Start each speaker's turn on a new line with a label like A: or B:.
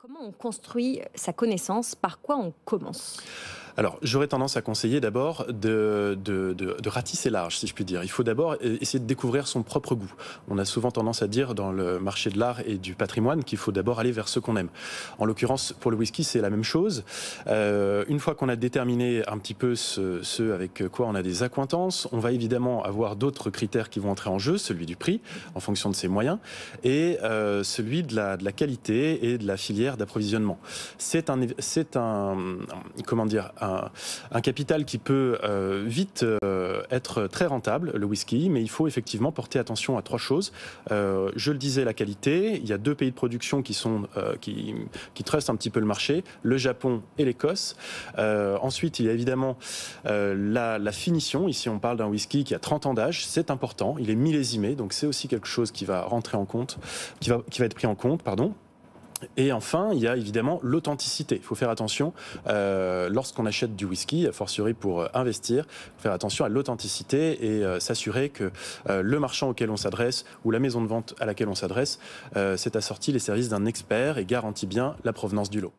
A: Comment on construit sa connaissance? Par quoi on commence?
B: Alors, j'aurais tendance à conseiller d'abord de ratisser large, si je puis dire. Il faut d'abord essayer de découvrir son propre goût. On a souvent tendance à dire dans le marché de l'art et du patrimoine qu'il faut d'abord aller vers ce qu'on aime. En l'occurrence, pour le whisky, c'est la même chose. Une fois qu'on a déterminé un petit peu ce avec quoi on a des accointances, on va évidemment avoir d'autres critères qui vont entrer en jeu, celui du prix, en fonction de ses moyens, et celui de la qualité et de la filière d'approvisionnement. C'est un comment dire, un capital qui peut vite être très rentable, le whisky, mais il faut effectivement porter attention à trois choses. Je le disais, la qualité. Il y a deux pays de production qui trustent un petit peu le marché, le Japon et l'Écosse. Ensuite, il y a évidemment la finition. Ici, on parle d'un whisky qui a 30 ans d'âge. C'est important. Il est millésimé, donc c'est aussi quelque chose qui va rentrer en compte, qui va être pris en compte, pardon. Et enfin, il y a évidemment l'authenticité. Il faut faire attention lorsqu'on achète du whisky, a fortiori pour investir, faire attention à l'authenticité et s'assurer que le marchand auquel on s'adresse ou la maison de vente à laquelle on s'adresse s'est assorti les services d'un expert et garantit bien la provenance du lot.